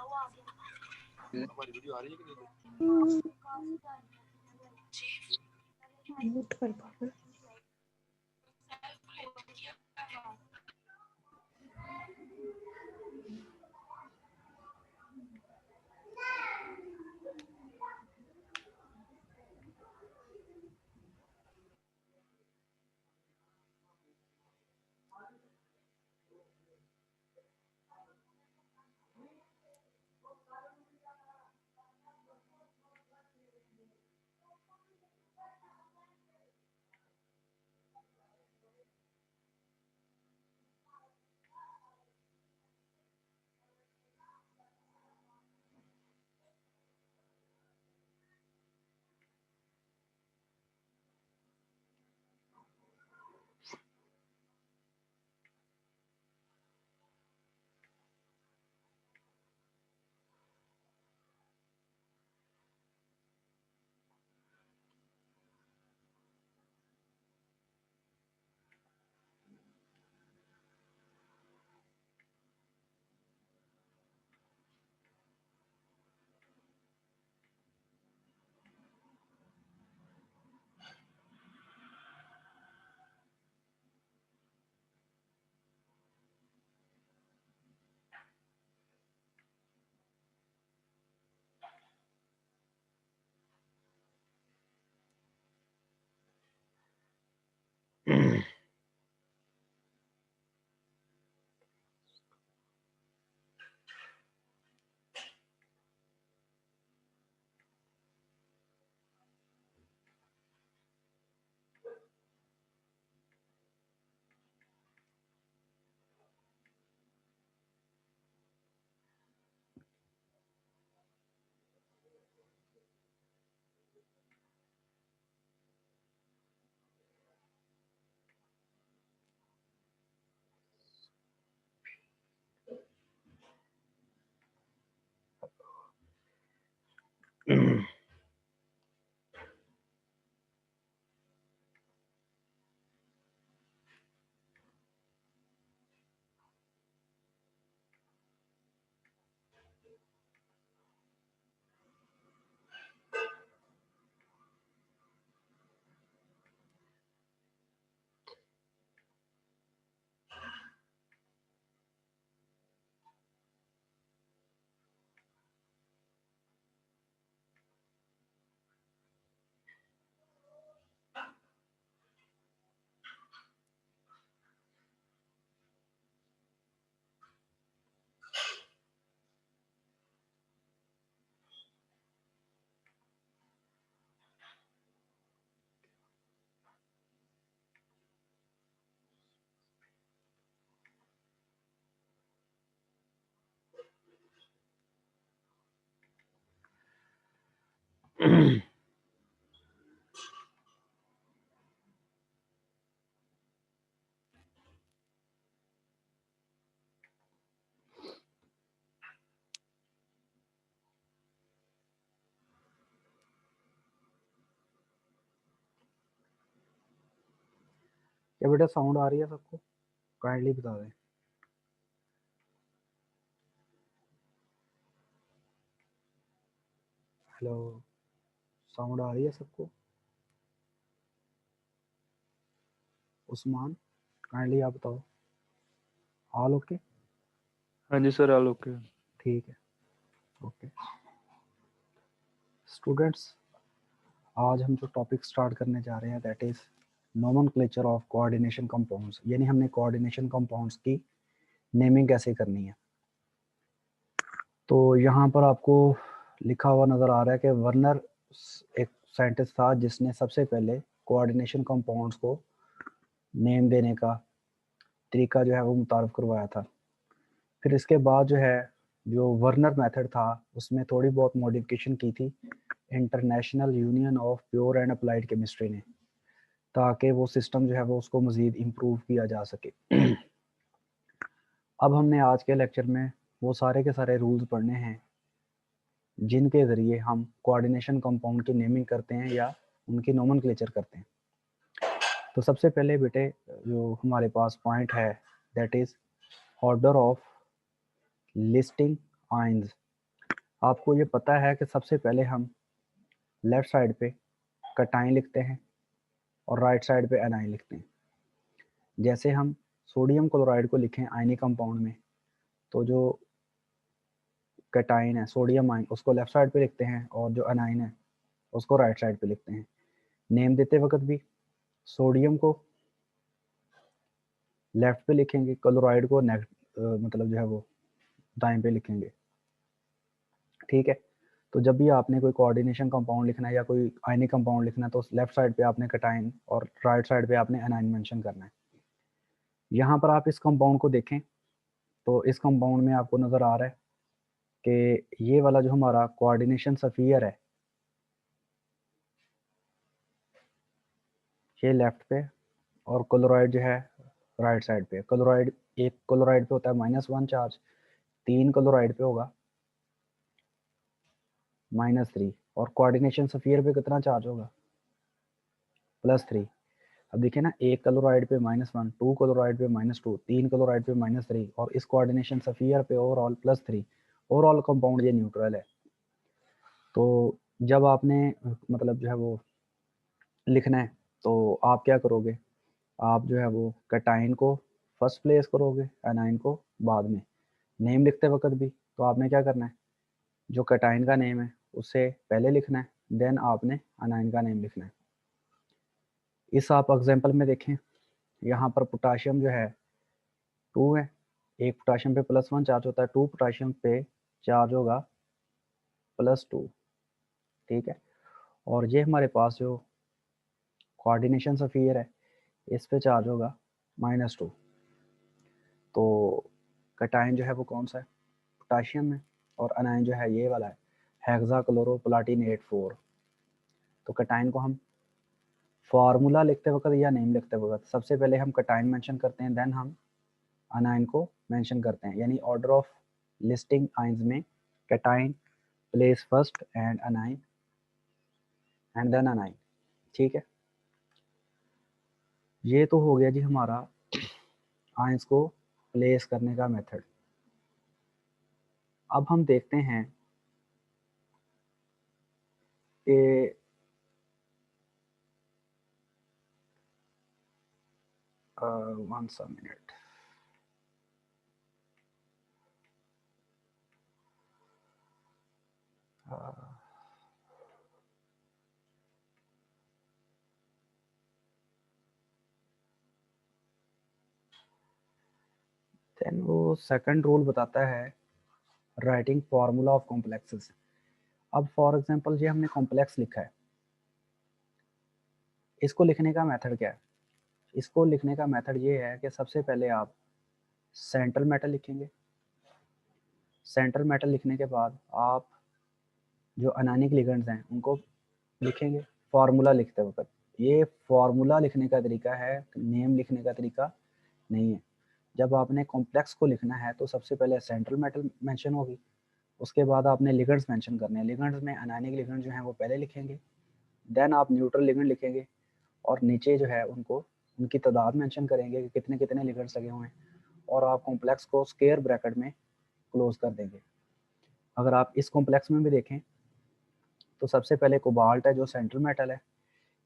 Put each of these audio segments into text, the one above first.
हमारी वीडियो आ रही है कि नहीं? म्यूट कर पागल। क्या बेटा साउंड आ रही है सबको? काइंडली बता दें। हेलो, साउंड आ रही है सबको? उस्मान, काइंडली आप बताओ। All okay? हाँ जी सर, ऑल ओके। ठीक है, ओके। स्टूडेंट्स, आज हम जो टॉपिक स्टार्ट करने जा रहे हैं that is nomenclature of coordination compounds, यानी हमने कोऑर्डिनेशन कंपाउंड्स की नेमिंग कैसे करनी है। तो यहाँ पर आपको लिखा हुआ नज़र आ रहा है कि वर्नर एक साइंटिस्ट था जिसने सबसे पहले कोऑर्डिनेशन कंपाउंड्स को नेम देने का तरीका जो है वो मुतारफ़ करवाया था। फिर इसके बाद जो है जो वर्नर मेथड था उसमें थोड़ी बहुत मॉडिफिकेशन की थी international union of pure and applied chemistry ने, ताकि वो सिस्टम जो है वो उसको मज़ीद इम्प्रूव किया जा सके। अब हमने आज के लेक्चर में वो सारे के सारे रूल्स पढ़ने हैं जिनके ज़रिए हम कोऑर्डिनेशन कंपाउंड की नेमिंग करते हैं या उनकी नोमेनक्लेचर करते हैं। तो सबसे पहले बेटे जो हमारे पास पॉइंट है that is order of listing ions, आपको ये पता है कि सबसे पहले हम लेफ्ट साइड पे कटाइन लिखते हैं और राइट साइड पे एनाइन लिखते हैं। जैसे हम सोडियम क्लोराइड को लिखें आयनिक कंपाउंड में, तो जो कटाइन है सोडियम आयन उसको लेफ्ट साइड पे लिखते हैं और जो एनाइन है उसको राइट साइड पे लिखते हैं। नेम देते वक्त भी सोडियम को लेफ्ट पे लिखेंगे, क्लोराइड को मतलब जो है वो दाएं पे लिखेंगे। ठीक है, तो जब भी आपने कोई कोऑर्डिनेशन कंपाउंड लिखना है या कोई आयनिक कंपाउंड लिखना है तो लेफ्ट साइड पे आपने कटाइन और राइट साइड पे आपने एनाइन मेंशन करना है। यहाँ पर आप इस कंपाउंड को देखें तो इस कंपाउंड में आपको नज़र आ रहा है कि ये वाला जो हमारा कोऑर्डिनेशन सफियर है ये लेफ्ट पे और क्लोराइड जो है राइट साइड पे। क्लोराइड एक क्लोराइड पे होता है -1 चार्ज, 3 क्लोराइड पे होगा -3 और कोऑर्डिनेशन सफियर पे कितना चार्ज होगा +3। अब देखिए ना, एक क्लोराइड पे -1, 2 क्लोराइड पे -2, 3 क्लोराइड पे -3 और इस कोऑर्डिनेशन सफियर पे ओवरऑल +3। ओवरऑल कंपाउंड ये न्यूट्रल है। तो जब आपने मतलब जो है वो लिखना है तो आप क्या करोगे, आप जो है वो कटाइन को फर्स्ट प्लेस करोगे, एनाइन को बाद में। नेम लिखते वक्त भी तो आपने क्या करना है, जो कटाइन का नेम है उससे पहले लिखना है, देन आपने एनाइन का नेम लिखना है। इस आप एग्जांपल में देखें, यहाँ पर पोटाशियम जो है 2 है, एक पोटाशियम पे +1 चार्ज होता है, 2 पोटाशियम पे चार्ज होगा +2। ठीक है, और ये हमारे पास जो कोऑर्डिनेशन सफियर है इस पे चार्ज होगा -2। तो कटाइन जो है वो कौन सा है, पोटाशियम है, और अनायन जो है ये वाला है हेक्साक्लोरोप्लाटिनेट 4। तो कटाइन को हम फार्मूला लिखते वक्त या नेम लिखते वक्त सबसे पहले हम कटाइन मेंशन करते हैं, देन हम अनायन को मेंशन करते हैं, यानी ऑर्डर ऑफ लिस्टिंग आइंस में कटाइन प्लेस फर्स्ट एंड अनाइन एंड देन अनाइन। ठीक है, ये तो हो गया जी हमारा आइंस को प्लेस करने का मेथड। अब हम देखते हैं कि वन सा मिनट, देन वो सेकंड रूल बताता है राइटिंग फार्मूला ऑफ कॉम्प्लेक्सेस। अब फॉर एग्जांपल ये हमने कॉम्प्लेक्स लिखा है, इसको लिखने का मेथड क्या है, इसको लिखने का मेथड ये है कि सबसे पहले आप सेंट्रल मेटल लिखेंगे। सेंट्रल मेटल लिखने के बाद आप जो अनानिक लिगेंड्स हैं उनको लिखेंगे फार्मूला लिखते वक्त। ये फार्मूला लिखने का तरीका है, नेम लिखने का तरीका नहीं है। जब आपने कॉम्प्लेक्स को लिखना है तो सबसे पहले सेंट्रल मेटल मेंशन होगी, उसके बाद आपने लिगेंड्स मेंशन करने हैं। लिगेंड्स में अनानिक लिगेंड जो हैं वो पहले लिखेंगे, देन आप न्यूट्रल लिगेंड लिखेंगे और नीचे जो है उनको उनकी तादाद मेंशन करेंगे कि कितने कितने लिगेंड्स लगे हुए हैं, और आप कॉम्प्लेक्स को स्क्वायर ब्रैकेट में क्लोज कर देंगे। अगर आप इस कॉम्प्लेक्स में भी देखें तो सबसे पहले कोबाल्ट है जो सेंट्रल मेटल है,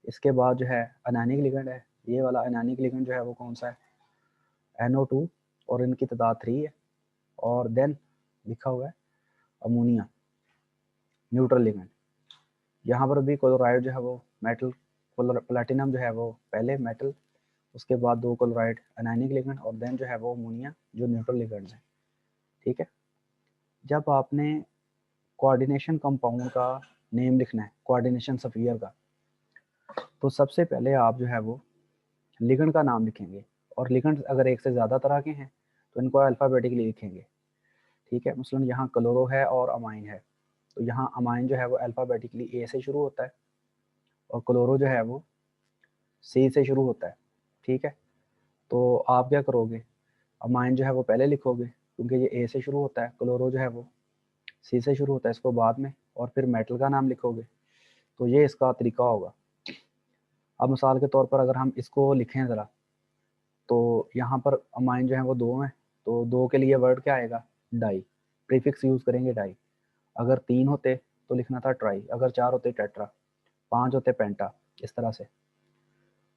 इसके बाद जो है अनानिक लिगेंड है, ये वाला अनानिक लिगेंड जो है वो कौन सा है NO2 और इनकी तादाद 3 है, और देन लिखा हुआ है अमोनिया न्यूट्रल लिगेंड। यहाँ पर भी क्लोराइड जो है वो मेटल, प्लैटिनम जो है वो पहले मेटल, उसके बाद 2 क्लोराइड अनायनिक लिगेंड और देन जो है वो अमोनिया जो न्यूट्रल लिगेंड्स हैं। ठीक है, जब आपने कोऑर्डिनेशन कंपाउंड का नेम लिखना है कोऑर्डिनेशन सफियर का, तो सबसे पहले आप जो है वो लिगेंड का नाम लिखेंगे, और लिगेंड अगर एक से ज़्यादा तरह के हैं तो इनको अल्फ़ाबेटिकली लिखेंगे। ठीक है, मसलन यहाँ क्लोरो है और अमाइन है, तो यहाँ अमाइन जो है वो अल्फ़ाबेटिकली A से शुरू होता है और क्लोरो जो है वो C से शुरू होता है। ठीक है, तो आप क्या करोगे, अमाइन जो है वो पहले लिखोगे क्योंकि ये A से शुरू होता है, क्लोरो जो है वो C से शुरू होता है, इसको बाद में, और फिर मेटल का नाम लिखोगे। तो ये इसका तरीका होगा। अब मिसाल के तौर पर अगर हम इसको लिखें ज़रा, तो यहाँ पर अमाइन जो है वो 2 हैं, तो 2 के लिए वर्ड क्या आएगा, डाई, प्रीफिक्स यूज़ करेंगे डाई। अगर 3 होते तो लिखना था ट्राई, अगर 4 होते टेट्रा, 5 होते पेंटा, इस तरह से।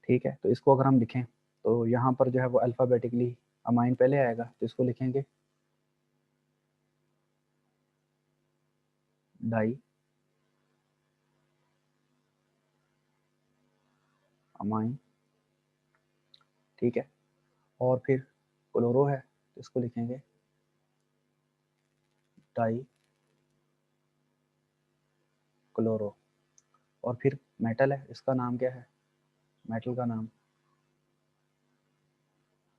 ठीक है, तो इसको अगर हम लिखें तो यहाँ पर जो है वो अल्फ़ाबेटिकली अमाइन पहले आएगा, तो इसको लिखेंगे डाई अमाइन। ठीक है, और फिर क्लोरो है तो इसको लिखेंगे डाई क्लोरो। और फिर मेटल है, इसका नाम क्या है, मेटल का नाम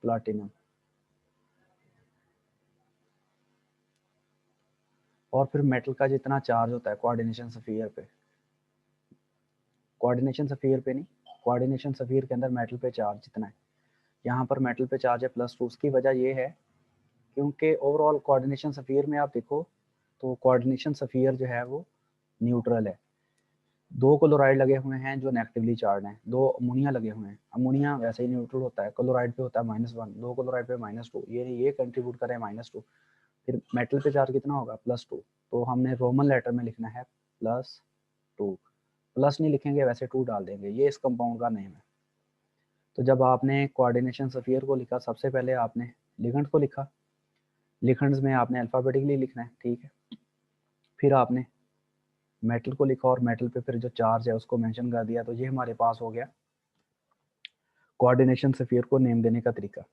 प्लाटिनम। और फिर मेटल का जितना चार्ज होता है कोऑर्डिनेशन स्फीयर पे, कोऑर्डिनेशन स्फीयर पे नहीं, कोऑर्डिनेशन स्फीयर के अंदर मेटल पे चार्ज जितना है, यहाँ पर मेटल पे चार्ज है +2। उसकी वजह ये है क्योंकि ओवरऑल कोऑर्डिनेशन स्फीयर में आप देखो तो कोऑर्डिनेशन स्फीयर जो है वो न्यूट्रल है। 2 क्लोराइड लगे हुए हैं जो नेगेटिवली चार्ज हैं, 2 अमोनिया लगे हुए हैं। अमोनिया वैसे ही न्यूट्रल होता है, क्लोराइड पे होता है -1, 2 क्लोराइड पे -2, ये कंट्रीब्यूट करें -2। फिर मेटल पे चार्ज कितना होगा +2, तो हमने रोमन लेटर में लिखना है +2। प्लस नहीं लिखेंगे, वैसे 2 डाल देंगे, ये इस कंपाउंड का नेम है। तो जब आपने कोऑर्डिनेशन स्फीयर को लिखा, सबसे पहले आपने लिगेंड को लिखा, लिगेंड्स में आपने अल्फ़ाबेटिकली लिखना है। ठीक है, फिर आपने मेटल को लिखा और मेटल पे फिर जो चार्ज है उसको मेंशन कर दिया, तो ये हमारे पास हो गया कोऑर्डिनेशन स्फीयर को नेम देने का तरीका।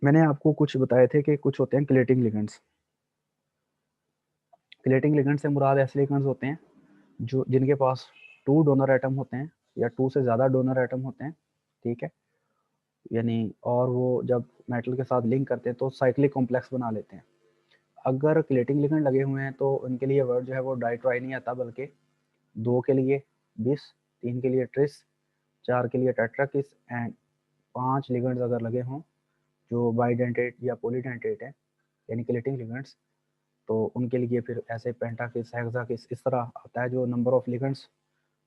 मैंने आपको कुछ बताए थे कि कुछ होते हैं क्लेटिंग लिगेंड्स। क्लेटिंग लिगेंड से मुराद ऐसे लिगेंड्स होते हैं जो जिनके पास 2 डोनर एटम होते हैं या 2 से ज़्यादा डोनर एटम होते हैं। ठीक है, यानी और वो जब मेटल के साथ लिंक करते हैं तो साइक्लिक कॉम्प्लेक्स बना लेते हैं। अगर क्लेटिंग लिगेंड लगे हुए हैं तो उनके लिए वर्ड जो है वो डाइट्राई नहीं आता, बल्कि 2 के लिए बिस, 3 के लिए ट्रिस, 4 के लिए टेट्राकिस एंड 5 लिगेंड्स अगर लगे हों जो बाइडेंटेट या पॉलीडेंटेट है यानी क्लेटिंग लिगेंड्स, तो उनके लिए फिर ऐसे पेंटाकिस, हेक्साकिस इस तरह आता है जो नंबर ऑफ लिगेंड्स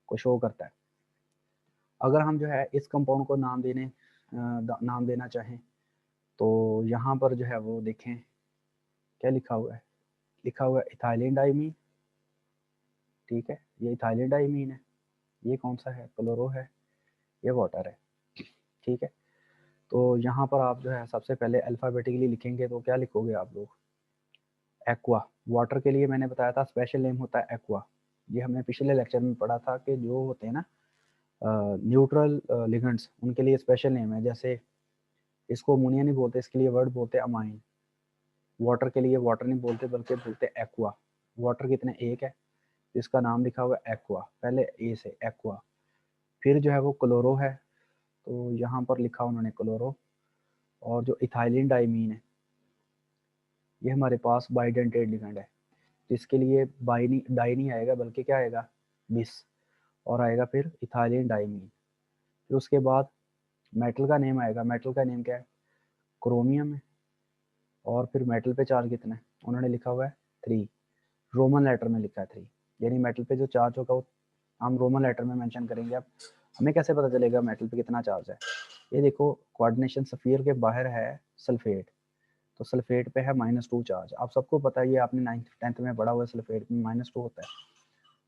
को शो करता है। अगर हम जो है इस कंपाउंड को नाम देना चाहें तो यहाँ पर जो है वो देखें क्या लिखा हुआ है, लिखा हुआ है इथाइलिन डाइमीन। ठीक है, ये इथाइलिन डाइमीन है। ये कौन सा है, क्लोरो है, ये वाटर है। ठीक है, तो यहाँ पर आप जो है सबसे पहले अल्फ़ाबेटिकली लिखेंगे, तो क्या लिखोगे आप लोग, एक्वा। वाटर के लिए मैंने बताया था स्पेशल नेम होता है एक्वा। ये हमने पिछले लेक्चर में पढ़ा था कि जो होते हैं ना न्यूट्रल लिगेंड्स, उनके लिए स्पेशल नेम है। जैसे इसको अमोनिया नहीं बोलते, इसके लिए वर्ड बोलते हैं अमाइन। वाटर के लिए वाटर नहीं बोलते बल्कि बोलते एक्वा। वाटर कितने, एक है, इसका नाम लिखा हुआ है एक्वा, पहले ए से एक्वा। फिर जो है वो क्लोरो है, तो यहाँ पर लिखा उन्होंने क्लोरो। और जो इथाइलिन डाइमीन है ये हमारे पास बाइडेंटेट लिगेंड है, जिसके लिए डाई नहीं आएगा बल्कि क्या आएगा, बिस, और आएगा फिर इथाइलिन डाइमीन। फिर उसके बाद मेटल का नेम आएगा, मेटल का नेम क्या है, क्रोमियम है। और फिर मेटल पे चार्ज कितना है, उन्होंने लिखा हुआ है 3, रोमन लेटर में लिखा है 3, यानी मेटल पे जो चार्ज होगा वो हम रोमन लेटर में मेंशन करेंगे। अब हमें कैसे पता चलेगा मेटल पे कितना चार्ज है, ये देखो कोऑर्डिनेशन स्फीयर के बाहर है सल्फेट, तो सल्फेट पे है -2 चार्ज। आप सबको पता है, ये आपने 9th 10th में पढ़ा हुआ है, सल्फेट में -2 होता है।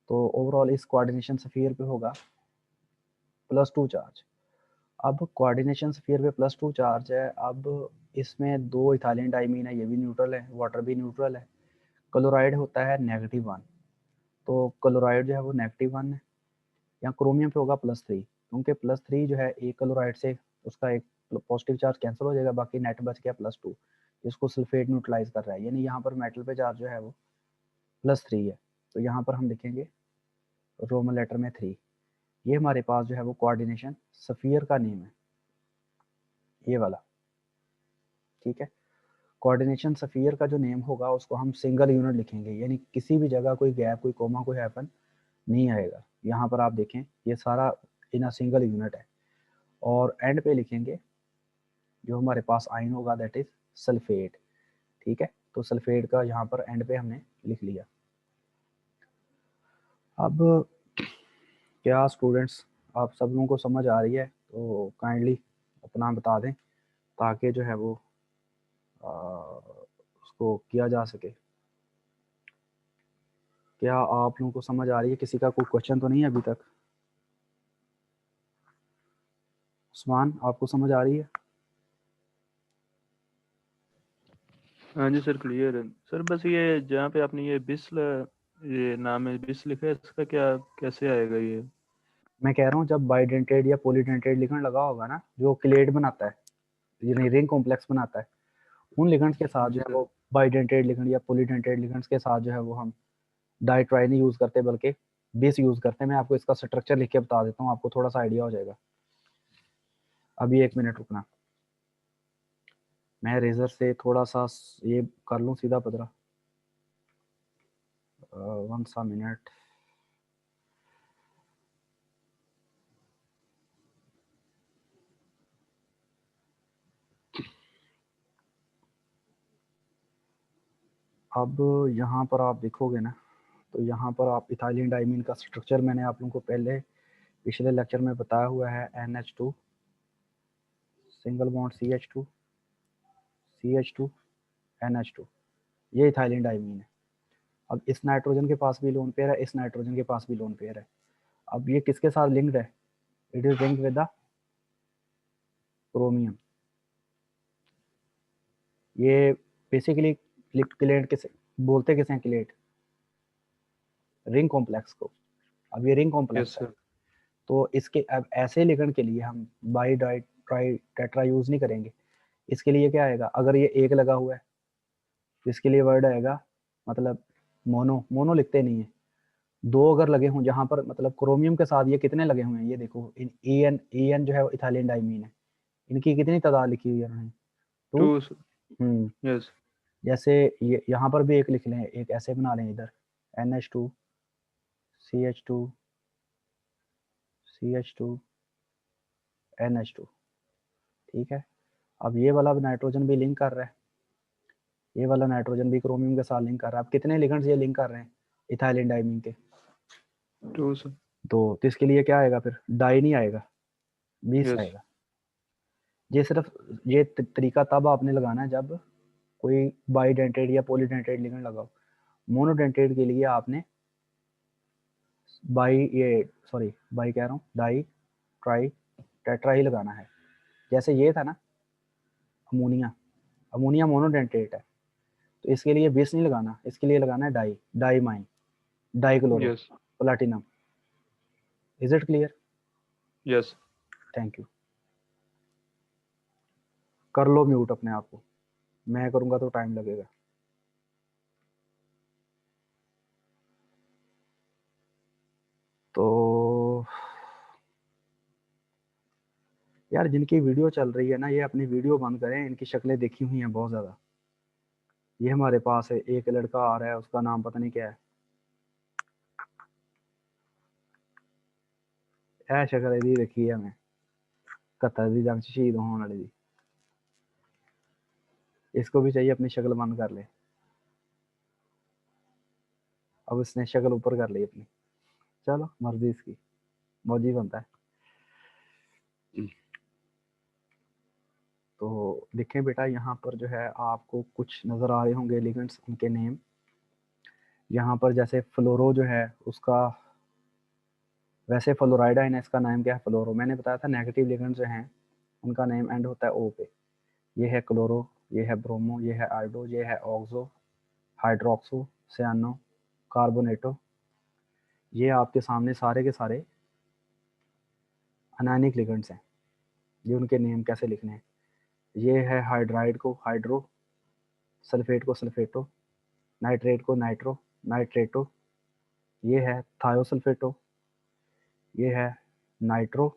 तो ओवरऑल इस कोऑर्डिनेशन स्फीयर पे होगा +2 चार्ज। अब कोऑर्डिनेशन स्फीयर पे +2 चार्ज है। अब इसमें 2 इथाइलिन डाइमीन है, ये भी न्यूट्रल है, वाटर भी न्यूट्रल है। क्लोराइड होता है -1, तो क्लोराइड जो है वो -1 है। यहाँ क्रोमियम पे होगा +3, क्योंकि +3 जो है एक क्लोराइड से उसका एक पॉजिटिव चार्ज कैंसिल हो जाएगा, बाकी नेट बच गया +2, जिसको सल्फेट न्यूट्रलाइज कर रहा है, यानी यहाँ पर मेटल पे चार्ज जो है वो +3 है। तो यहाँ पर हम लिखेंगे रोमन लेटर में 3। ये हमारे पास जो है वो कोऑर्डिनेशन स्फीयर का नेम है, ये वाला। ठीक है, कोऑर्डिनेशन स्फीयर का जो नेम होगा उसको हम सिंगल यूनिट लिखेंगे, यानी किसी भी जगह कोई गैप, कोई कोमा, कोई हैपन नहीं आएगा। यहाँ पर आप देखें ये सारा इन अ सिंगल यूनिट है। और एंड पे लिखेंगे जो हमारे पास आयन होगा दैट इज सल्फेट। ठीक है, तो सल्फेट का यहाँ पर एंड पे हमने लिख लिया। अब क्या स्टूडेंट्स आप सब लोगों को समझ आ रही है, तो काइंडली अपना बता दें ताकि जो है वो उसको किया जा सके। क्या आप लोगों को समझ आ रही है? किसी का कोई क्वेश्चन तो नहीं है अभी तक? उस्मान, आपको समझ आ रही है? हाँ जी सर, क्लियर है सर। बस ये जहाँ पे आपने ये ये नाम है बिस लिखा है, इसका क्या कैसे आएगा ये? मैं कह रहा हूँ जब बाइडेंटेड या पॉलीडेंटेड लिगेंड लगा होगा ना, जो क्लेट बनाता है, यानी रिंग कॉम्प्लेक्स बनाता है, उन लिगेंड्स के साथ हाँ जो जी है सर। वो बाइडेंटेड लिगेंड या पॉलीडेंटेड लिगेंड्स के साथ जो है वो हम डाइट्राई नहीं यूज करते, बल्कि बेस यूज करते हैं। मैं आपको इसका स्ट्रक्चर लिख के बता देता हूँ, आपको थोड़ा सा आइडिया हो जाएगा। अभी 1 मिनट रुकना, मैं रेजर से थोड़ा सा ये कर लूँ सीधा पदरा। 1 मिनट। अब यहाँ पर आप देखोगे ना, तो यहाँ पर आप इथाइलिन डाइमीन का स्ट्रक्चर मैंने आप लोगों को पहले पिछले लेक्चर में बताया हुआ है। NH2 single bond CH2 CH2 NH2, ये इथाइलिन डाइमीन है। अब इस नाइट्रोजन के पास भी लोन पेयर है, इस नाइट्रोजन के पास भी लोन पेयर है। अब ये किसके साथ लिंक्ड है? It is linked with the chromium. ये बेसिकली क्लेट किसे बोलते, किसे हैं क्लेट? रिंग कॉम्प्लेक्स को। अब ये रिंग यस कॉम्प्लेक्स है, सर। तो इसके अब ऐसे लिगेंड के लिए हम by di tri tetra use नहीं करेंगे। इसके लिए क्या आएगा? अगर ये एक लगा हुआ है तो इसके लिए वर्ड आएगा, मतलब मोनो, मोनो लिखते नहीं है। दो अगर लगे हों, जहां पर मतलब क्रोमियम के साथ ये कितने लगे हुए हैं, ये देखो, इन EN जो है इथाइलिन डाइमीन है, इनकी कितनी तादाद लिखी हुई है उन्होंने? 2। 2। हम्म यस। जैसे ये यहाँ पर भी एक लिख लें, एक ऐसे बना लें इधर, NH2 CH2 CH2 NH2, ठीक है। अब ये वाला नाइट्रोजन भी लिंक कर रहा है, ये वाला नाइट्रोजन भी क्रोमियम के साथ लिंक कर रहा है। अब कितने लिगेंड्स ये लिंक कर रहे हैं इथाइलिन डाइमीन के? 2 सर। तो इसके लिए क्या आएगा फिर? डाई नहीं आएगा, 20 यस। आएगा। ये सिर्फ ये तरीका तब आपने लगाना है जब कोई बाईडेंटेड या पॉलीडेंटेड लिगेंड लगाओ। मोनोडेंटेड के लिए आपने बाई ये सॉरी बाई कह रहा हूँ, डाई ट्राई टेट्रा ही लगाना है। जैसे ये था ना अमोनिया, अमोनिया मोनोडेंटेट है, तो इसके लिए बेस नहीं लगाना, इसके लिए लगाना है di, diamine, dichloro yes. Platinum. Is it clear? Yes. Thank you. कर लो म्यूट अपने आप को, मैं करूंगा तो टाइम लगेगा। तो यार जिनकी वीडियो चल रही है ना, ये अपनी वीडियो बंद करें, इनकी शक्लें देखी हुई हैं बहुत ज़्यादा। ये हमारे पास है एक लड़का आ रहा है, उसका नाम पता नहीं क्या है, ऐ शक्ल ਇਹਦੀ देखी है मैं, 71 दी जंग च शहीद होने वाले दी। इसको भी चाहिए अपनी शक्ल बंद कर ले। अब इसने शक्ल ऊपर कर ली अपनी, चलो मर्जी इसकी, मौजी बनता है। तो देखें बेटा, यहाँ पर जो है आपको कुछ नज़र आ रहे होंगे लिगेंड्स, उनके नेम। यहाँ पर जैसे फ्लोरो जो है उसका, वैसे फ्लोराइडाइन है, इसका नाम क्या है? फ्लोरो। मैंने बताया था नेगेटिव लिगेंड्स जो हैं उनका नेम एंड होता है ओ पे। ये है क्लोरो, ये है ब्रोमो, ये है आयोडो, ये है ऑक्सो, हाइड्रोक्सो, सियानो, कार्बोनेटो। ये आपके सामने सारे के सारे अनायनिक लिगेंड्स हैं। ये उनके नेम कैसे लिखने हैं? ये है हाइड्राइड को हाइड्रो, सल्फेट को सल्फेटो, नाइट्रेट को नाइट्रो नाइट्रेटो। ये है थायोसल्फेटो, ये है नाइट्रो।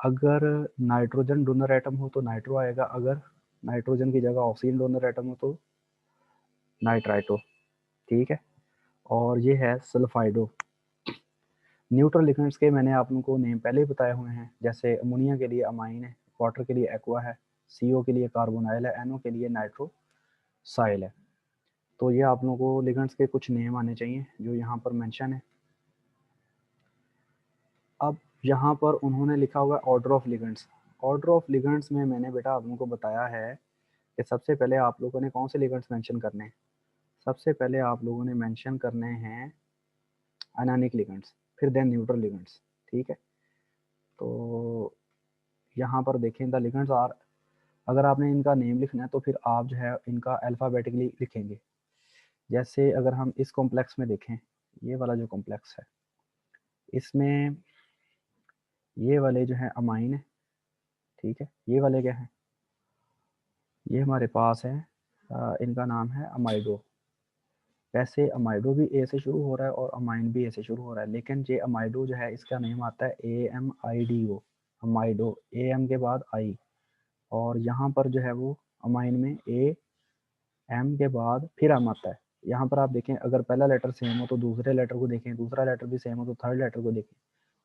अगर नाइट्रोजन डोनर एटम हो तो नाइट्रो आएगा, अगर नाइट्रोजन की जगह ऑक्सीजन डोनर एटम हो तो नाइट्राइटो, ठीक है। और ये है सल्फाइडो। न्यूट्रल लिगेंड्स के मैंने आप लोगों को नेम पहले ही बताए हुए हैं, जैसे अमोनिया के लिए अमाइन है, वाटर के लिए एक्वा है, CO के लिए कार्बोनाइल है, NO के लिए नाइट्रोसाइल है। तो ये आप लोगों को लिगेंड्स के कुछ नेम आने चाहिए जो यहाँ पर मेंशन है। अब यहाँ पर उन्होंने लिखा हुआ है order of ligands. Order of ligands में मैंने बेटा आप लोगों को बताया है कि सबसे पहले आप लोगों ने कौन से लिगेंड्स मेंशन करने हैं? सबसे पहले आप लोगों ने मेंशन करने हैं अनायनिक लिगेंड्स, फिर देन न्यूट्रल लिगेंड्स, ठीक है। तो यहाँ पर देखें द लिगेंड्स आर, अगर आपने इनका नेम लिखना है तो फिर आप जो है इनका अल्फ़ाबेटिकली लिखेंगे। जैसे अगर हम इस कॉम्प्लेक्स में देखें, ये वाला जो कॉम्प्लेक्स है, इसमें ये वाले जो है अमाइन है, ठीक है। ये वाले क्या है, ये हमारे पास है इनका नाम है अमाइडो। वैसे अमाइडो भी ए से शुरू हो रहा है और अमाइन भी ए से शुरू हो रहा है, लेकिन ये अमाइडो जो है इसका नेम आता है AMIDO, अमाइडो, AM के बाद आई, और यहाँ पर जो है वो अमाइन में AM के बाद फिर M आता है। यहाँ पर आप देखें, अगर पहला लेटर सेम हो तो दूसरे लेटर को देखें, दूसरा लेटर भी सेम हो तो थर्ड लेटर को देखें।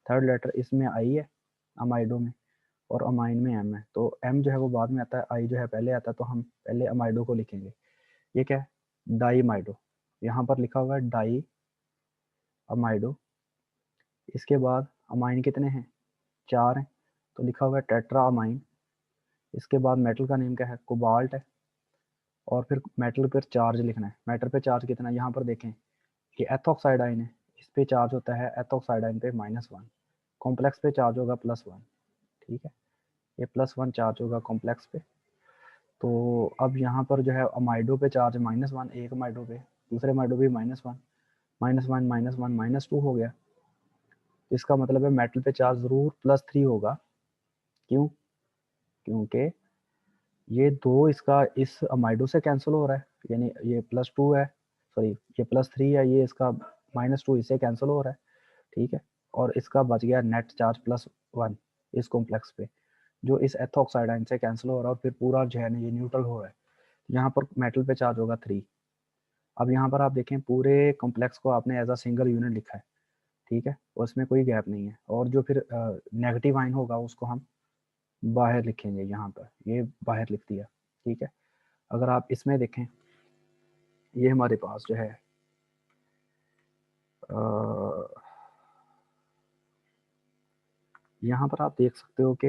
थर्ड लेटर इसमें आई है अमाइडो में, और अमाइन में M है, तो M जो है वो बाद में आता है, आई जो है पहले आता है, तो हम पहले अमाइडो को लिखेंगे। ये क्या है, डाईमाइडो, यहाँ पर लिखा हुआ है डाई अमाइडो। इसके बाद अमाइन कितने हैं, 4 हैं, तो लिखा हुआ है टेट्रा अमाइन। इसके बाद मेटल का नेम क्या है, कोबाल्ट है, और फिर मेटल पर चार्ज लिखना है। मेटल पे चार्ज कितना है, यहाँ पर देखें कि एथोक्साइड आइन है, इस पे चार्ज होता है एथोक्साइड आइन पे -1, कॉम्प्लेक्स पे चार्ज होगा +1, ठीक है। ये +1 चार्ज होगा कॉम्प्लेक्स पे। तो अब यहाँ पर जो है अमाइडो पे चार्ज -1, एक अमाइडो पे, दूसरे अमाइडो भी -1, -1 -1 -2 हो गया। इसका मतलब है मेटल पे चार्ज ज़रूर +3 होगा। क्यों, क्योंकि ये दो इसका इस अमाइडो से कैंसिल हो रहा है, यानी ये +2 है, सॉरी ये +3 है, ये इसका -2 इससे कैंसिल हो रहा है, ठीक है। और इसका बच गया नेट चार्ज +1 इस कॉम्प्लेक्स पे, जो इस एथोक्साइड आयन से कैंसिल हो रहा है, और फिर पूरा जो है ना ये न्यूट्रल हो रहा है। यहाँ पर मेटल पे चार्ज होगा 3। अब यहाँ पर आप देखें पूरे कॉम्प्लेक्स को आपने एज अ सिंगल यूनिट लिखा है, ठीक है, उसमें कोई गैप नहीं है। और जो फिर नेगेटिव आयन होगा उसको हम बाहर लिखेंगे, यहाँ पर ये बाहर लिख दिया, ठीक है। अगर आप इसमें देखें, ये हमारे पास जो है यहाँ पर आप देख सकते हो कि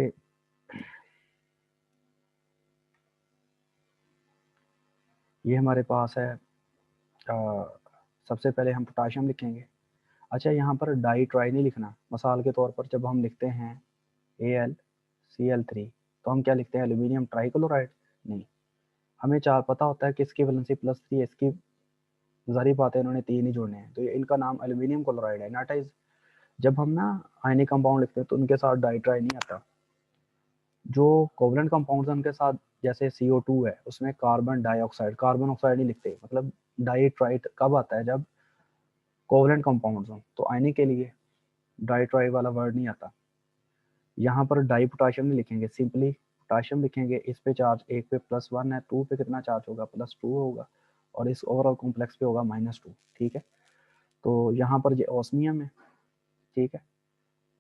ये हमारे पास है सबसे पहले हम पोटाशियम लिखेंगे। अच्छा, यहाँ पर डाई ट्राई नहीं लिखना। मिसाल के तौर पर जब हम लिखते हैं AlCl3 तो हम क्या लिखते हैं, एल्यूमिनियम ट्राइक्लोराइड? नहीं, हमें 4 पता होता है कि इसकी वैलेंसी +3, इसकी ज़ाहिर बात है इन्होंने 3 ही जोड़ने हैं, तो इनका नाम एल्यूमिनियम क्लोराइड है, नॉट इज। जब हम ना आयनिक कंपाउंड लिखते हैं तो उनके साथ डाई ट्राई नहीं आता। जो कोवलेंट कंपाउंड्स हैं उनके साथ, जैसे CO2 है, उसमें कार्बन डाइऑक्साइड, कार्बन ऑक्साइड नहीं लिखते। मतलब डाई ट्राई कब आता है, जब कोवलेंट कंपाउंड्स हों, तो आयनिक के लिए डाई ट्राई वाला वर्ड नहीं आता। यहाँ पर डाई पोटाशियम नहीं लिखेंगे, सिंपली पोटाशियम लिखेंगे। इस पे चार्ज एक पे +1 है, 2 पे कितना चार्ज होगा, +2 होगा, और इस ओवरऑल कॉम्प्लेक्स पे होगा -2, ठीक है। तो यहाँ पर ये ऑस्मियम है, ठीक है,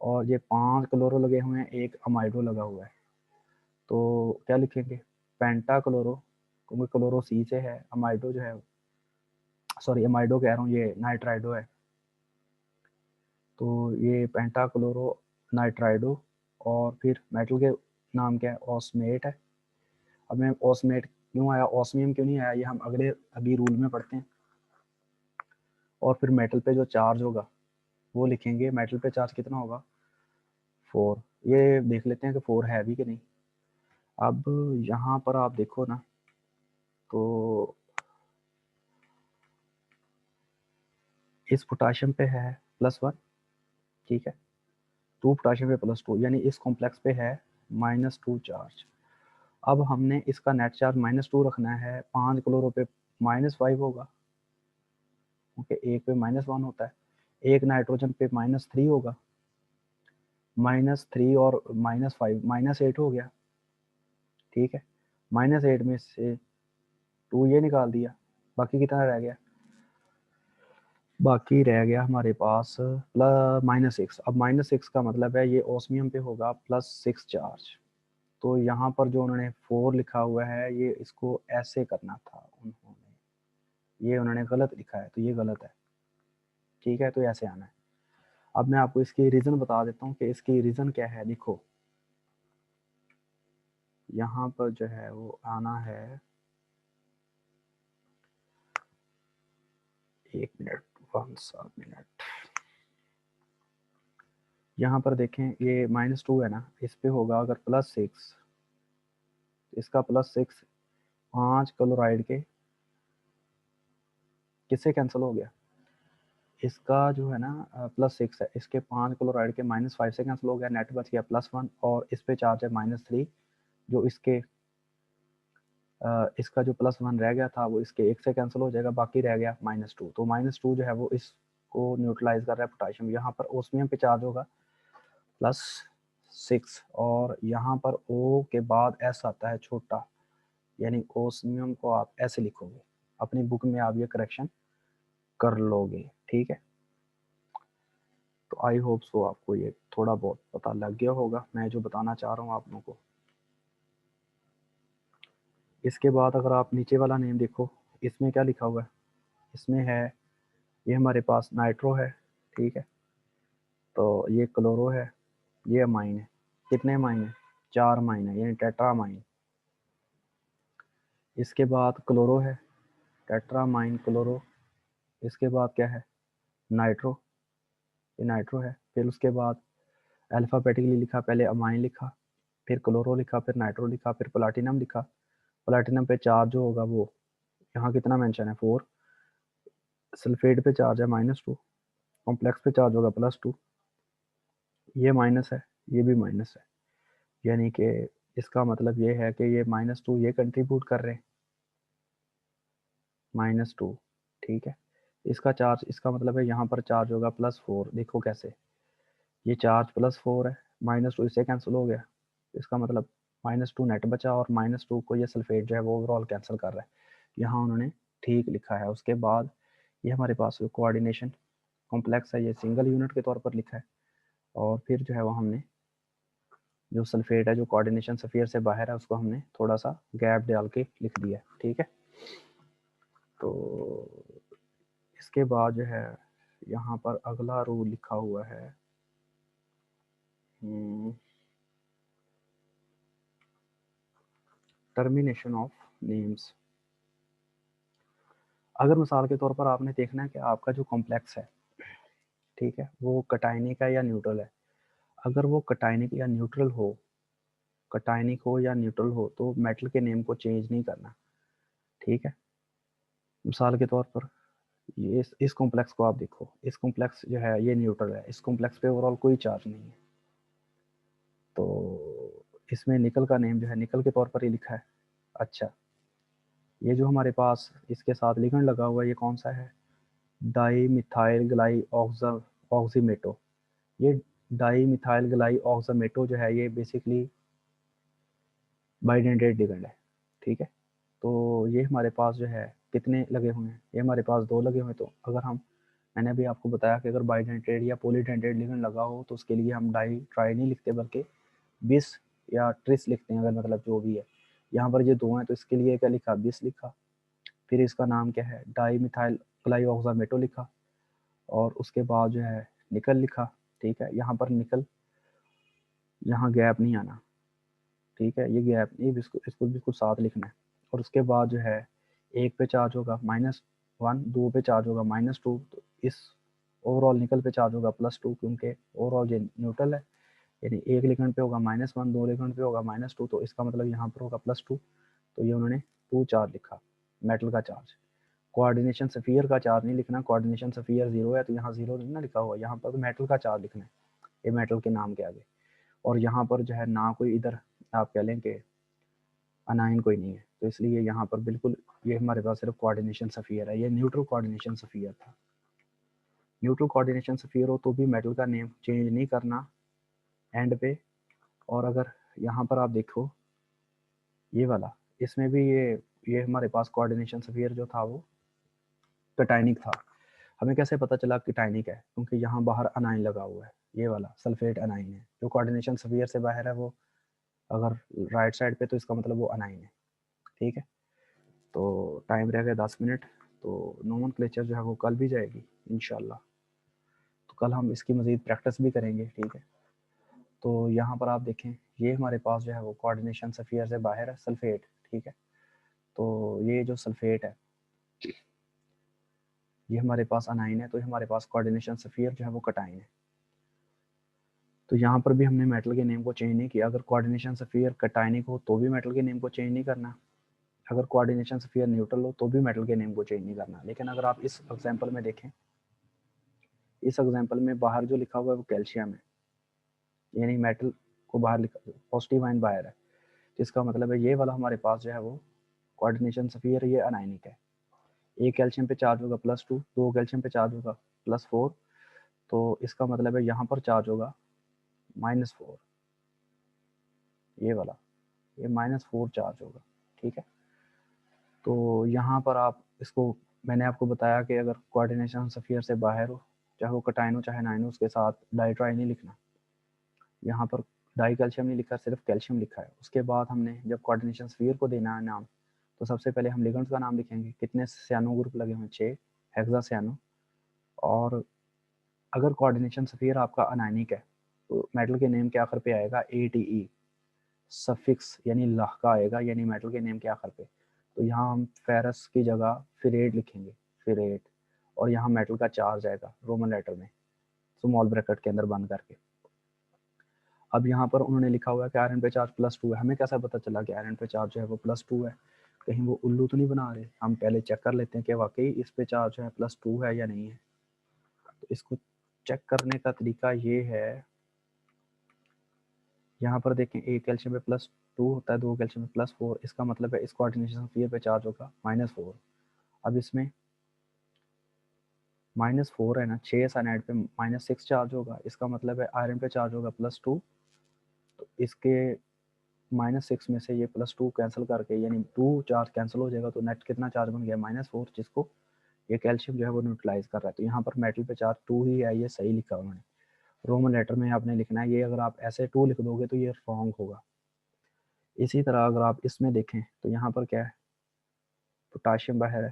और ये 5 क्लोरो लगे हुए हैं, एक अमाइडो लगा हुआ है, तो क्या लिखेंगे, पेंटा क्लोरो, क्योंकि क्लोरो C से है, अमाइडो जो है, सॉरी अमाइडो कह रहा हूँ, ये नाइट्राइडो है, तो ये पेंटा क्लोरो नाइट्राइडो। और फिर मेटल के नाम क्या है, ऑस्मेट है। अब मैं ऑस्मेट क्यों आया, ऑस्मियम क्यों नहीं आया, ये हम अगले अभी रूल में पढ़ते हैं। और फिर मेटल पे जो चार्ज होगा वो लिखेंगे, मेटल पे चार्ज कितना होगा, 4। ये देख लेते हैं कि 4 है भी कि नहीं। अब यहाँ पर आप देखो ना, तो इस पोटाशियम पे है +1, ठीक है, 2 पोटाशियम पे +2, यानी इस कॉम्प्लेक्स पे है -2 चार्ज। अब हमने इसका नेट चार्ज -2 रखना है, 5 क्लोरो पे -5 होगा, ओके, एक पे -1 होता है, एक नाइट्रोजन पे -3 होगा, -3 और -5 -8 हो गया, ठीक है। -8 में से 2 ये निकाल दिया, बाकी कितना रह गया, बाकी रह गया हमारे पास -6। अब -6 का मतलब है ये ओस्मियम पे होगा +6 चार्ज। तो यहाँ पर जो उन्होंने 4 लिखा हुआ है, ये इसको ऐसे करना था उन्होंने, ये उन्होंने गलत लिखा है, तो ये गलत है, ठीक है, तो ऐसे आना है। अब मैं आपको इसकी रीज़न बता देता हूँ कि इसकी रीज़न क्या है। देखो यहाँ पर जो है वो आना है, 1 मिनट 1 मिनट। यहाँ पर देखें ये -2 है ना, इस पे होगा अगर +6, इसका +6 5 क्लोराइड के किससे कैंसिल हो गया, इसका जो है ना +6 है, इसके 5 क्लोराइड के -5 से कैंसिल हो गया, नेट बच गया +1, और इस पे चार्ज है -3, जो इसके इसका जो +1 रह गया था वो इसके 1 से कैंसिल हो जाएगा, बाकी रह गया -2। तो -2 जो है वो इसको न्यूट्रलाइज कर रहा है पोटाशियम। यहाँ पर ओस्मियम पे चार्ज होगा +6, और यहाँ पर O के बाद S आता है छोटा, यानी ओस्मियम को आप ऐसे लिखोगे, अपनी बुक में आप ये करेक्शन कर लोगे, ठीक है। तो आई होप सो आपको ये थोड़ा बहुत पता लग गया होगा मैं जो बताना चाह रहा हूँ आप लोगों को। इसके बाद अगर आप नीचे वाला नेम देखो, इसमें क्या लिखा हुआ है, इसमें है ये हमारे पास नाइट्रो है, ठीक है, तो ये क्लोरो है, ये अमाइन है। कितने अमाइन है, 4 अमाइन है, यानी टेट्रामाइन। इसके बाद क्लोरो है, टेट्रामाइन क्लोरो। इसके बाद क्या है, नाइट्रो, ये नाइट्रो है। फिर उसके बाद अल्फ़ाबेटिकली लिखा, पहले अमाइन लिखा, फिर क्लोरो लिखा, फिर नाइट्रो लिखा, फिर प्लाटिनम लिखा। प्लाटिनम पे चार्ज जो होगा वो यहाँ कितना मेंशन है, 4। सल्फेट पे चार्ज है -2, कॉम्प्लेक्स पे चार्ज होगा +2, ये माइनस है, ये भी माइनस है, यानी कि इसका मतलब ये है कि ये -2 ये कंट्रीब्यूट कर रहे हैं, -2, ठीक है। इसका चार्ज, इसका मतलब है यहाँ पर चार्ज होगा +4, देखो कैसे, ये चार्ज +4 है, -2 इससे कैंसिल हो गया, इसका मतलब -2 नेट बचा, और -2 को ये सल्फेट जो है वो ओवरऑल कैंसिल कर रहा है, यहाँ उन्होंने ठीक लिखा है। उसके बाद ये हमारे पास कोऑर्डिनेशन कॉम्प्लेक्स है, ये सिंगल यूनिट के तौर पर लिखा है, और फिर जो है वो हमने जो सल्फेट है जो कोऑर्डिनेशन स्फीयर से बाहर है उसको हमने थोड़ा सा गैप डाल के लिख दिया, ठीक है। तो इसके बाद जो है यहाँ पर अगला रूल लिखा हुआ है, टर्मिनेशन ऑफ नेम्स। अगर मिसाल के तौर पर आपने देखना है कि आपका जो कॉम्प्लेक्स है, ठीक है, वो कटायनिक है या न्यूट्रल है। अगर वो कटायनिक या न्यूट्रल हो, कटायनिक हो या न्यूट्रल हो, तो मेटल के नेम को चेंज नहीं करना, ठीक है। मिसाल के तौर पर ये इस कॉम्प्लेक्स को आप देखो, इस कॉम्प्लेक्स जो है ये न्यूट्रल है, इस कॉम्प्लेक्स पे ओवरऑल कोई चार्ज नहीं है, तो इसमें निकल का नेम जो है निकल के तौर पर ही लिखा है। अच्छा, ये जो हमारे पास इसके साथ लिगेंड लगा हुआ है ये कौन सा है, डाई मिथाइल ग्लाई ऑक्सीमेटो। ये डाई मिथाइल ग्लाई ऑक्सीमेटो जो है ये बेसिकली बाइडेंटेड लिगेंड है, ठीक है। तो ये हमारे पास जो है कितने लगे हुए हैं, ये हमारे पास 2 लगे हुए हैं। तो अगर हम, मैंने अभी आपको बताया कि अगर बाइडेंटेड या पॉलीडेंटेड लिगेंड लगा हो तो उसके लिए हम डाई ट्राई नहीं लिखते बल्कि बिस या ट्रिस लिखते हैं, अगर मतलब जो भी है। यहाँ पर ये 2 हैं तो इसके लिए क्या लिखा, बिस लिखा, फिर इसका नाम क्या है, डाई मिथाइल ग्लाइऑक्सामेटो लिखा, और उसके बाद जो है निकल लिखा, ठीक है। यहाँ पर निकल, यहाँ गैप नहीं आना, ठीक है, ये गैप नहीं, इसको बिल्कुल साथ लिखना है। और उसके बाद जो है 1 पे चार्ज होगा -1, 2 पे चार्ज होगा -2, तो इस ओवरऑल निकल पे चार्ज होगा +2, क्योंकि ओवरऑल ये न्यूट्रल है, यानी 1 लिगेंड पे होगा -1, 2 लिगेंड पे होगा -2, तो इसका मतलब यहाँ पर होगा +2, तो ये उन्होंने 2 चार्ज लिखा, मेटल का चार्ज। कोऑर्डिनेशन स्फीयर का चार्ज नहीं लिखना, कोऑर्डिनेशन स्फीयर 0 है तो यहाँ 0 नहीं ना लिखा हुआ, यहाँ पर तो मेटल का चार्ज लिखना है, ये मेटल के नाम के आगे। और यहाँ पर जो है ना कोई इधर आप कह लें कि अनाइन कोई नहीं है, तो इसलिए यहाँ पर बिल्कुल ये हमारे पास सिर्फ कोऑर्डिनेशन स्फीयर है, ये न्यूट्रल कोऑर्डिनेशन स्फीयर था। न्यूट्रल कोऑर्डिनेशन स्फीयर हो तो भी मेटल का नेम चेंज नहीं करना एंड पे। और अगर यहाँ पर आप देखो ये वाला, इसमें भी ये हमारे पास कोऑर्डिनेशन स्फीयर जो था वो कटायनिक था। हमें कैसे पता चला कि टाइनिक है, क्योंकि यहाँ बाहर अनाइन लगा हुआ है, ये वाला सल्फेट अनाइन है, जो कोऑर्डिनेशन स्फीयर से बाहर है वो अगर राइट साइड पे तो इसका मतलब वो अनाइन है, ठीक है। तो टाइम रह गया 10 मिनट, तो नोमेनक्लेचर जो है वो कल भी जाएगी इंशाल्लाह, तो कल हम इसकी मज़ीद प्रैक्टिस भी करेंगे, ठीक है। तो यहाँ पर आप देखें ये हमारे पास जो है वो कोऑर्डिनेशन स्फीयर से बाहर है सल्फेट, ठीक है। तो ये जो सल्फेट है ये हमारे पास अनाइन है, तो हमारे पास कोऑर्डिनेशन सफियर जो है वो कटाइन है। तो यहाँ पर भी हमने मेटल के नेम को चेंज नहीं किया। अगर कोऑर्डिनेशन सफियर कटाइनिक हो तो भी मेटल के नेम को चेंज नहीं करना, अगर कोऑर्डिनेशन सफियर न्यूट्रल हो तो भी मेटल के नेम को चेंज नहीं करना। लेकिन अगर आप इस एग्जांपल में देखें, इस एग्जांपल में बाहर जो लिखा हुआ है वो कैल्शियम है, यानी मेटल को बाहर लिखा, पॉजिटिव आयन बाहर है, जिसका मतलब है ये वाला हमारे पास जो है वो कोऑर्डिनेशन सफियर ये अनायनिक है। एक कैल्शियम पे चार्ज होगा +2, दो कैल्शियम पे चार्ज होगा +4, तो इसका मतलब है यहाँ पर चार्ज होगा -4, ये वाला, ये -4 चार्ज होगा, ठीक है। तो यहाँ पर आप इसको, मैंने आपको बताया कि अगर कोऑर्डिनेशन सफियर से बाहर हो, चाहे वो कटाइन हो चाहे नाइन हो, उसके साथ डाइट्राई नहीं लिखना। यहाँ पर डाई कैल्शियम नहीं लिखा, सिर्फ कैल्शियम लिखा है। उसके बाद हमने जब कोऑर्डिनेशन सफियर को देना है नाम, तो सबसे पहले हम लिगेंड्स का नाम लिखेंगे। कितने सियानो ग्रुप लगे हुए हैं? 6 हेक्सा सियानो। और अगर कोऑर्डिनेशन सफियर आपका अनायनिक है तो मेटल के नेम के आखिर पे आएगा ATE सफिक्स, यानी लाह का आएगा, यानी मेटल के नेम के आखिर पे। तो यहाँ हम फेरस की जगह फिरेट लिखेंगे, फिरेट, और यहाँ मेटल का चार्ज आएगा रोमन लेटर में स्मॉल ब्रैकेट के अंदर बंद करके। अब यहाँ पर उन्होंने लिखा हुआ है कि आयरन पे चार्ज +2 है। हमें कैसा पता चला कि आयरन पे चार्ज जो है वो +2 है? कहीं वो उल्लू तो नहीं बना रहे? हम पहले चेक कर लेते हैं कि वाकई इस पे चार्ज जो है +2 है या नहीं है। तो इसको चेक करने का तरीका ये है, यहाँ पर देखें एक कैल्शियम पे +2 होता है, दो कैल्शियम पे +4, इसका मतलब है इस कोऑर्डिनेशन सफियर पे चार्ज होगा -4। अब इसमें -4 है ना, 6 साइनाइड पे -6 चार्ज होगा, इसका मतलब है आयरन पे चार्ज होगा +2। तो इसके -6 में से ये +2 कैंसिल करके, यानी 2 चार्ज कैंसिल हो जाएगा, तो नेट कितना चार्ज बन गया? -4, जिसको ये कैल्शियम जो है वो न्यूट्रलाइज कर रहा है। तो यहाँ पर मेटल पे चार्ज 2 ही है, ये सही लिखा उन्होंने। रोमन लेटर में आपने लिखना है, ये अगर आप ऐसे 2 लिख दोगे तो ये रॉन्ग होगा। इसी तरह अगर आप इसमें देखें तो यहाँ पर क्या है, पोटाशियम बाहर है,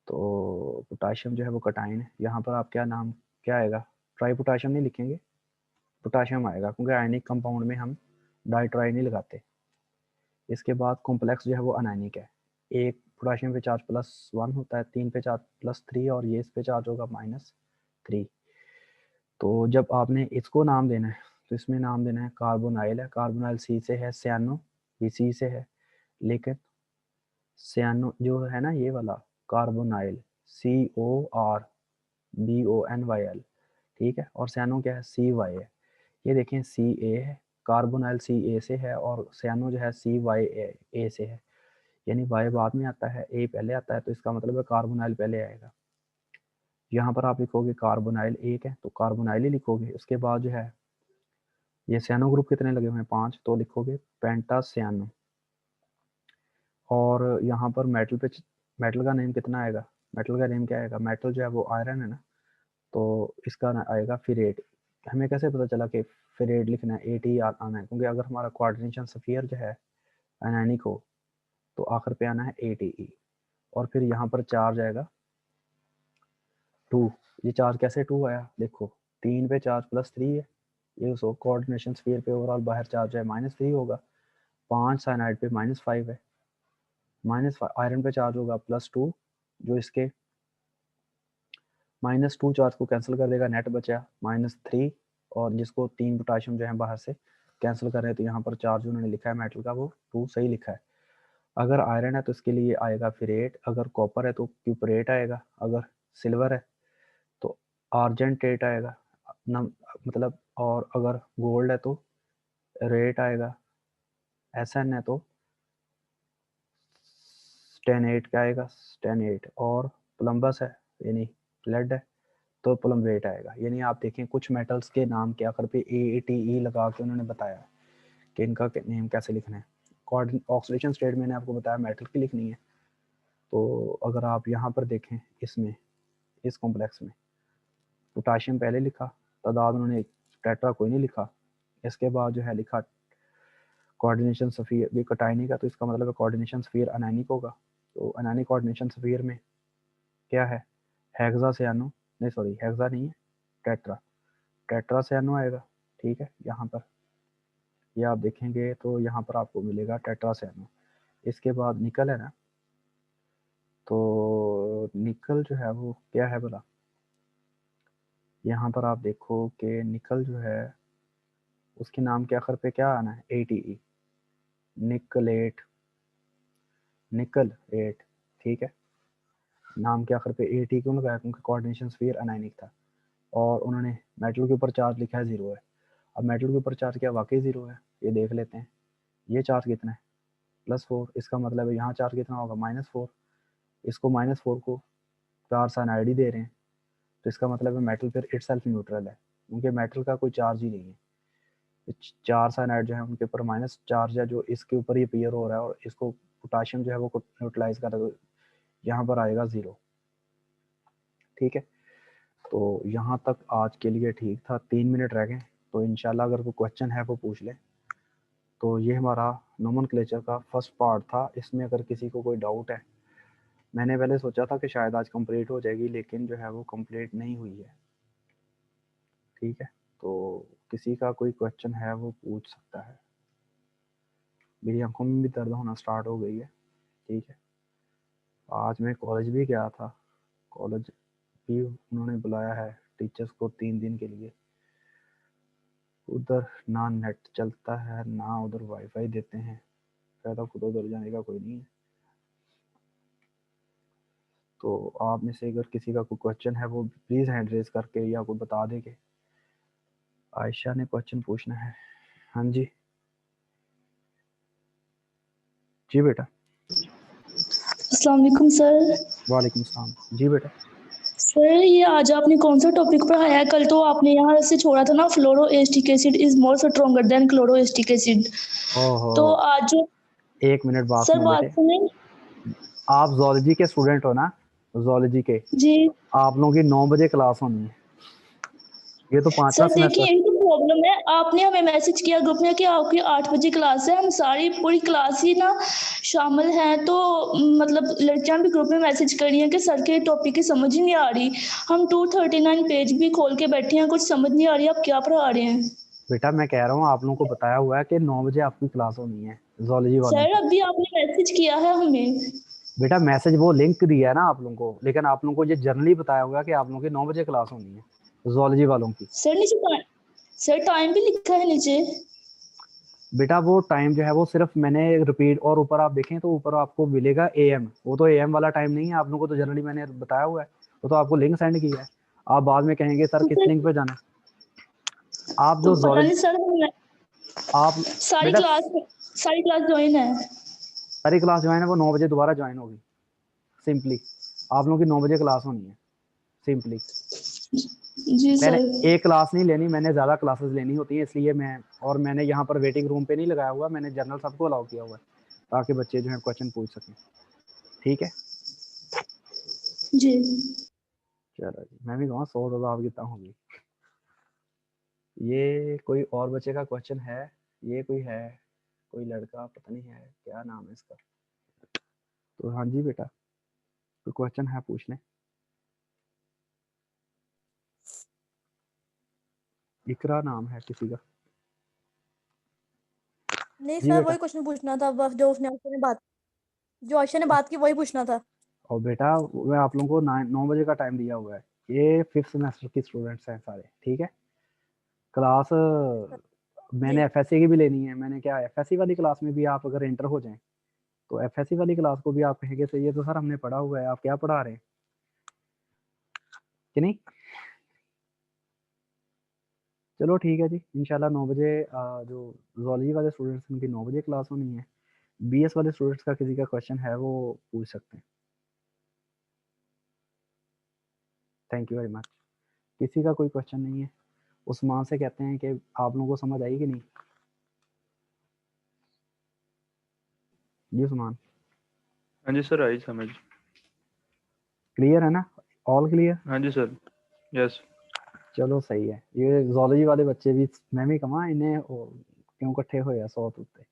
तो पोटाशियम जो है वो कटाइन है। यहाँ पर आप क्या आएगा? ट्राई पोटाशियम नहीं लिखेंगे, पोटाशियम आएगा, क्योंकि आयनिक कंपाउंड में हम डाई ट्राई नहीं लगाते। इसके बाद कॉम्प्लेक्स जो है वो अनायनिक है। एक पोटाशियम पे चार्ज +1 होता है, 3 पे चार्ज +3, और ये इस पे चार्ज होगा -3। तो जब आपने इसको नाम देना है तो इसमें नाम देना है कार्बोनाइल है, कार्बोनाइल C से है, सियानो भी C से है, लेकिन सियानो जो है ना ये वाला कार्बोनाइल CORBONYL, ठीक है, और सियानो क्या है? CY है। ये देखें CA है, कार्बोनाइल CA से है, और सियानो जो है CYA से है, यानी Y बाद में आता है, A पहले आता है, तो इसका मतलब है कार्बोनाइल पहले आएगा। यहाँ पर आप लिखोगे कार्बोनाइल एक है तो कार्बोनाइल ही लिखोगे। उसके बाद जो है ये सियानो ग्रुप कितने लगे हुए हैं? 5, तो लिखोगे पेंटा सियानो। और यहाँ पर मेटल का नेम कितना आएगा? मेटल का नेम क्या आएगा? मेटल जो है वो आयरन है ना, तो इसका आएगा फिरेट। हमें कैसे पता चला कि फिरेट लिखना है, AT आना है? क्योंकि अगर हमारा कोऑर्डिनेशन सफियर जो है अनायनिक हो तो आखिर पे आना है ATE, और फिर यहाँ पर चार्ज आएगा 2। ये चार्ज कैसे 2 आया? देखो 3 पे चार्ज +3 है, ये उसको कोऑर्डिनेशन स्फीयर पे ओवरऑल बाहर चार्ज है -3 होगा। 5 साइनाइड पे -5 है, -5 आयरन पे चार्ज होगा +2, जो इसके -2 चार्ज को कैंसिल कर देगा, नेट बचा -3, और जिसको 3 पोटाशियम जो है बाहर से कैंसिल कर रहे हैं, तो यहाँ पर चार्ज उन्होंने लिखा है मेटल का वो 2 सही लिखा है। अगर आयरन है तो इसके लिए आएगा फिरेट, अगर कॉपर है तो क्यूपरेट आएगा, अगर सिल्वर है तो आर्जेंटेट आएगा मतलब, और अगर गोल्ड है तो रेट आएगा, SN है तो स्टेनेट का आएगा, स्टेनेट, और प्लम्बस है यानी लेड है तो प्लम्बेट आएगा। यानी आप देखें कुछ मेटल्स के नाम के आखिर पे ATE लगा के उन्होंने बताया कि इनका नेम कैसे लिखना है। ऑक्सीडेशन स्टेट मैंने आपको बताया मेटल की लिखनी है। तो अगर आप यहाँ पर देखें इसमें, इस कॉम्प्लेक्स में पोटाशियम पहले लिखा, तादाद उन्होंने टेट्रा कोई नहीं लिखा। इसके बाद जो है लिखा कोऑर्डिनेशन सफियर भी कटाइनिक का, तो इसका मतलब है कोऑर्डिनेशन सफियर अनायनिक होगा। तो अनायनिक कोऑर्डिनेशन सफियर में क्या है? हेक्सा सियानो, नहीं सॉरी हेक्सा नहीं है, टेट्रा, टेट्रा सियानो आएगा, ठीक है। यहाँ पर ये आप देखेंगे तो यहाँ पर आपको मिलेगा टेट्रा सियानो। इसके बाद निकल है ना, तो निकल जो है वो क्या है भला, यहाँ पर आप देखो कि निकल जो है उसके नाम के आखिर पे क्या आना है, ATE, निकलेट, निकल 8, ठीक है। नाम के आखिर पे AT क्यों लगाया, क्योंकि कोऑर्डिनेशन स्फीयर अनायनिक था और उन्होंने मेटल के ऊपर चार्ज लिखा है 0 है। अब मेटल के ऊपर चार्ज क्या वाकई 0 है, ये देख लेते हैं। ये चार्ज कितना है, +4, इसका मतलब है यहाँ चार्ज कितना होगा, -4। इसको -4 को 4 साइनाइड ही दे रहे हैं, तो इसका मतलब है मेटल फिर इटसेल्फ न्यूट्रल है, क्योंकि मेटल का कोई चार्ज ही नहीं है। 4 साइनाइड जो है उनके ऊपर माइनस चार्ज है, जो इसके ऊपर ही पेयर हो रहा है, और इसको पोटाशियम जो है वो न्यूट्रलाइज कर रहा है, यहाँ पर आएगा 0, ठीक है। तो यहाँ तक आज के लिए ठीक था, 3 मिनट रह गए, तो इंशाल्लाह अगर कोई क्वेश्चन है वो पूछ ले। तो ये हमारा नोमेनक्लेचर का फर्स्ट पार्ट था। इसमें अगर किसी को कोई डाउट है, मैंने पहले सोचा था कि शायद आज कंप्लीट हो जाएगी, लेकिन जो है वो कंप्लीट नहीं हुई है, ठीक है। तो किसी का कोई क्वेश्चन है वो पूछ सकता है। मेरी आंखों में भी दर्द होना स्टार्ट हो गई है, ठीक है। आज मैं कॉलेज भी गया था, कॉलेज भी उन्होंने बुलाया है टीचर्स को 3 दिन के लिए। उधर ना नेट चलता है ना उधर वाईफाई देते हैं, फायदा खुद उधर जाने का कोई नहीं है। तो आप में से अगर किसी का कोई क्वेश्चन है वो प्लीज़ हैंड रेज करके या कोई बता दे के। आयशा ने क्वेश्चन पूछना है। हाँ जी, जी बेटा। अस्सलाम वालेकुम सर। वालेकुम सलाम। जी बेटा। सर ये आज आपने कौन सा टॉपिक पढ़ाया है? कल तो आपने यहाँ से छोड़ा था ना, fluoro acetic acid is more stronger than chloro acetic acid. ओहो, तो आज जो 1 मिनट बात सर सुनो बात बेटे। सुने आप जोलॉजी के स्टूडेंट हो ना, जोलॉजी के, जी। आप लोगों की 9 बजे क्लास होनी है। ये तो 5वां सर देखिए सेमेस्टर। यही तो प्रॉब्लम है, आपने हमें मैसेज किया ग्रुप में कि आपकी 8 बजे क्लास है, हम सारी पूरी क्लास ही ना शामिल हैं, तो मतलब लड़कियां भी ग्रुप में मैसेज कर रही हैं कि सर के टॉपिक की समझ ही नहीं आ रही। हम 239 पेज भी खोल के बैठे हैं, कुछ समझ नहीं आ रही आप क्या पढ़ा रहे हैं। बेटा मैं कह रहा हूँ आप लोगों को बताया हुआ है कि 9 बजे आपकी क्लास होनी है जोलॉजी वालों सर की। अभी आपने मैसेज किया है हमें। बेटा मैसेज वो लिंक दिया है ना आप लोगों को, लेकिन आप लोगों को ये जनरली बताया हुआ है कि आप लोगों की 9 बजे क्लास होनी है जोलॉजी वालों की। सर नीचे सर टाइम भी लिखा है नीचे। बेटा वो टाइम जो है वो सिर्फ मैंने रिपीट, और ऊपर आप देखें तो ऊपर आपको मिलेगा AM, वो तो AM वाला टाइम नहीं है। आप लोगों को तो जनरली मैंने बताया हुआ है, वो तो आपको लिंक सेंड किया है। आप बाद में कहेंगे सर तो किस फिर लिंक पे जाना है। आप तो जो पता जोलॉजी नहीं सर, आप सारी बेटा क्लास सारी क्लास ज्वाइन है। सारी क्लास ज्वाइन है वो 9 बजे दोबारा ज्वाइन होगी। सिंपली आप लोगों की 9 बजे क्लास होनी है सिंपली। जी मैंने सर। एक क्लास नहीं लेनी, मैंने ज़्यादा क्लासेस लेनी होती हैं, इसलिए मैंने यहाँ पर वेटिंग रूम पे नहीं लगाया हुआ, मैंने जनरल सबको अलाउ किया हुआ है ताकि बच्चे जो है क्वेश्चन पूछ सकें, ठीक है। जी चलो जी, मैं भी कहूँ 100 तो आप कितना होगी। ये कोई और बच्चे का क्वेश्चन है, ये कोई है, कोई लड़का पता नहीं है क्या नाम है इसका। तो हाँ जी बेटा, कोई क्वेश्चन है पूछ लें। इकरा नाम है किसी का। नहीं जी सर, बेटा। वही क्वेश्चन पूछना था बस, जो आयशा ने बात की वही पूछना था। और बेटा मैं आप लोगों को 9 बजे का टाइम दिया हुआ है। ये 5th सेमेस्टर की स्टूडेंट्स हैं सारे, ठीक है। क्लास मैंने जी FSC की भी लेनी है। मैंने क्या FSC वाली क्लास में भी आप अगर एंटर हो जाएं तो FSC वाली क्लास को भी आप कहेंगे सही है तो सर हमने पढ़ा हुआ है, आप क्या पढ़ा रहे हैं कि नहीं। चलो ठीक है जी, इंशाल्लाह 9 बजे जो जूलॉजी वाले स्टूडेंट्स उनकी 9 बजे क्लास होनी है। BS वाले स्टूडेंट्स का किसी का क्वेश्चन है वो पूछ सकते हैं। Thank you very much. किसी का कोई क्वेश्चन नहीं है। उस्मान से कहते हैं कि आप लोगों को समझ आई कि नहीं। जी उस्मान। हाँ जी सर, आई समझ। क्लियर है ना, ऑल क्लियर। हाँ जी सर, यस। चलो सही है। ये जूलॉजी वाले बच्चे भी मैं भी कमा इन्हें क्यों इकट्ठे होए 100 उत्ते।